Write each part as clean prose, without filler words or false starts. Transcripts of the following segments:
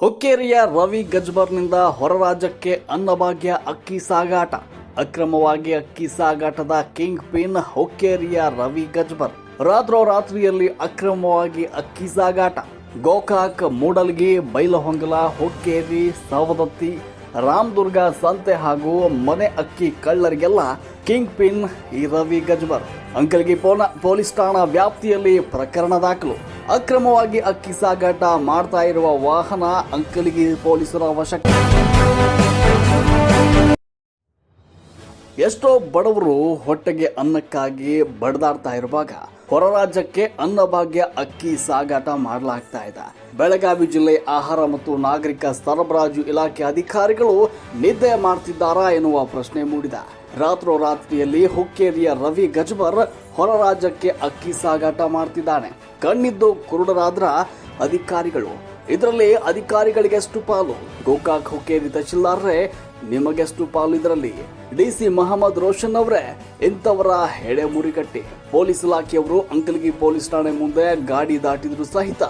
ಹುಕ್ಕೇರಿಯ ರವಿ ಗಜ್ಬರ್ನಿಂದ ಹೊರ ರಾಜ್ಯಕ್ಕೆ ಅನ್ನಭಾಗ್ಯ ಅಕ್ಕಿ ಸಾಗಾಟ. ಅಕ್ರಮವಾಗಿ ಅಕ್ಕಿ ಸಾಗಾಟದ ಕಿಂಗ್ ಪಿನ್ ಹುಕ್ಕೇರಿಯ ರವಿ ಗಜ್ಬರ್. ರಾತ್ರೋರಾತ್ರಿಯಲ್ಲಿ ಅಕ್ರಮವಾಗಿ ಅಕ್ಕಿ ಸಾಗಾಟ. ಗೋಕಾಕ್, ಮೂಡಲ್ಗಿ, ಬೈಲಹೊಂಗಲ, ಹುಕ್ಕೇರಿ, ಸವದತ್ತಿ, ರಾಮದುರ್ಗ ಸಂತೆ ಹಾಗೂ ಮನೆ ಅಕ್ಕಿ ಕಳ್ಳರಿಗೆಲ್ಲ ಕಿಂಗ್ ಪಿನ್ ಈ ರವಿ ಗಜ್ಬರ್. ಅಂಕಲ್ಗಿ ಪೊಲೀಸ್ ಠಾಣಾ ವ್ಯಾಪ್ತಿಯಲ್ಲಿ ಪ್ರಕರಣ ದಾಖಲು. ಅಕ್ರಮವಾಗಿ ಅಕ್ಕಿ ಸಾಗಾಟ ಮಾಡ್ತಾ ಇರುವ ವಾಹನ ಅಂಕಲ್ಗಿ ಪೊಲೀಸರ ವಶಕ್ಕೆ. ಎಷ್ಟೋ ಬಡವರು ಹೊಟ್ಟೆಗೆ ಅನ್ನಕ್ಕಾಗಿ ಬಡದಾಡ್ತಾ ಇರುವಾಗ ಹೊರ ರಾಜ್ಯಕ್ಕೆ ಅನ್ನಭಾಗ್ಯ ಅಕ್ಕಿ ಸಾಗಾಟ ಮಾಡಲಾಗ್ತಾ ಇದೆ. ಬೆಳಗಾವಿ ಜಿಲ್ಲೆ ಆಹಾರ ಮತ್ತು ನಾಗರಿಕ ಸರಬರಾಜು ಇಲಾಖೆ ಅಧಿಕಾರಿಗಳು ನಿದ್ದೆ ಮಾಡ್ತಿದ್ದಾರಾ ಎನ್ನುವ ಪ್ರಶ್ನೆ ಮೂಡಿದೆ. ರಾತ್ರೋರಾತ್ರಿಯಲ್ಲಿ ಹುಕ್ಕೇರಿಯ ರವಿ ಗಜ್ಬರ್ ಹೊರ ರಾಜ್ಯಕ್ಕೆ ಅಕ್ಕಿ ಸಾಗಾಟ ಮಾಡ್ತಿದ್ದಾನೆ. ಕಣ್ಣಿದ್ದು ಕುರುಡರಾದ್ರ ಅಧಿಕಾರಿಗಳು. ಇದರಲ್ಲಿ ಅಧಿಕಾರಿಗಳಿಗೆಷ್ಟು ಪಾಲು? ಗೋಕಾಕ್ ಹುಕ್ಕೇರಿ ತಹಶೀಲ್ದಾರ್ರೆ, ನಿಮಗೆಷ್ಟು ಪಾಲು? ಇದರಲ್ಲಿ ಡಿಸಿ ಮಹಮ್ಮದ್ ರೋಷನ್ ಅವರೇ, ಇಂಥವರ ಹೆಡೆ ಮುರಿಕಟ್ಟಿ. ಪೊಲೀಸ್ ಇಲಾಖೆಯವರು ಅಂಕಲ್ಗಿ ಪೊಲೀಸ್ ಠಾಣೆ ಮುಂದೆ ಗಾಡಿ ದಾಟಿದ್ರು ಸಹಿತ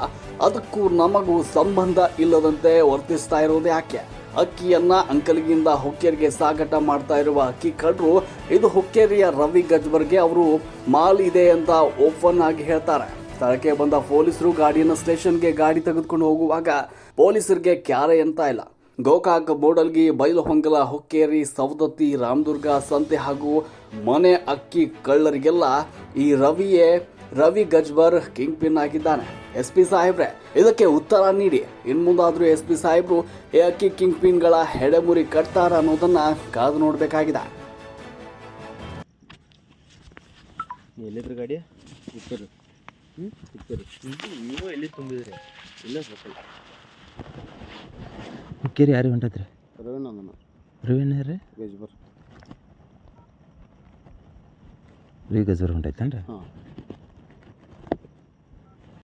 ಅದಕ್ಕೂ ನಮಗೂ ಸಂಬಂಧ ಇಲ್ಲದಂತೆ ವರ್ತಿಸ್ತಾ ಇರೋದು ಯಾಕೆ? ಅಕ್ಕಿಯನ್ನ ಅಂಕಲ್ಗಿಯಿಂದ ಹುಕ್ಕೇರಿಗೆ ಸಾಗಾಟ ಮಾಡ್ತಾ ಇರುವ ಅಕ್ಕಿ ಕಳ್ಳರು ಇದು ಹುಕ್ಕೇರಿಯ ರವಿ ಗಜ್ಬರ್ಗೆ ಅವರು ಮಾಲ್ ಇದೆ ಅಂತ ಓಪನ್ ಆಗಿ ಹೇಳ್ತಾರೆ. ಸ್ಥಳಕ್ಕೆ ಬಂದ ಪೊಲೀಸರು ಗಾಡಿಯನ್ನು ಸ್ಟೇಷನ್ಗೆ ಗಾಡಿ ತೆಗೆದುಕೊಂಡು ಹೋಗುವಾಗ ಪೊಲೀಸರಿಗೆ ಕ್ಯಾರೆ ಅಂತ ಇಲ್ಲ. ಗೋಕಾಕ್, ಮೂಡಲ್ಗಿ, ಬೈಲಹೊಂಗಲ, ಹುಕ್ಕೇರಿ, ಸವದತ್ತಿ, ರಾಮದುರ್ಗ ಸಂತೆ ಹಾಗೂ ಮನೆ ಅಕ್ಕಿ ಕಳ್ಳರಿಗೆಲ್ಲ ಈ ರವಿ ಗಜ್ಬರ್ ಕಿಂಗ್ ಪಿನ್ ಆಗಿದ್ದಾನೆ. SP ಸಾಹೇಬ್ರೆ, ಇದಕ್ಕೆ ಉತ್ತರ ನೀಡಿ. ಇನ್ಮುಂದಾದ್ರೂ SP ಸಾಹೇಬ್ರು ಈ ಅಕ್ಕಿ ಕಿಂಗ್ ಪಿನ್ಗಳ ಹೆಡೆಮುರಿ ಕಟ್ತಾರ ಅನ್ನೋದನ್ನ ಕಾದು ನೋಡಬೇಕಾಗಿದೆ. ಎಲ್ಲಿದ್ರು ಗಾಡಿ ಇಪ್ಪರು ನೀವು ಎಲ್ಲಿ ತುಂಬಿದ್ರಿ? ಇಲ್ಲ ಸರ್, ಹುಕ್ಕೇರಿ ಯಾರಿಗೆ ಹೊಂಟೈತ್ರಿ? ರವಿನ ರೀ ಗಜ್ಬರ್. ರವಿ ಗಜ್ಬರ್ ಹೊಂಟೈತೇನ್ರಿ? ಹಾಂ.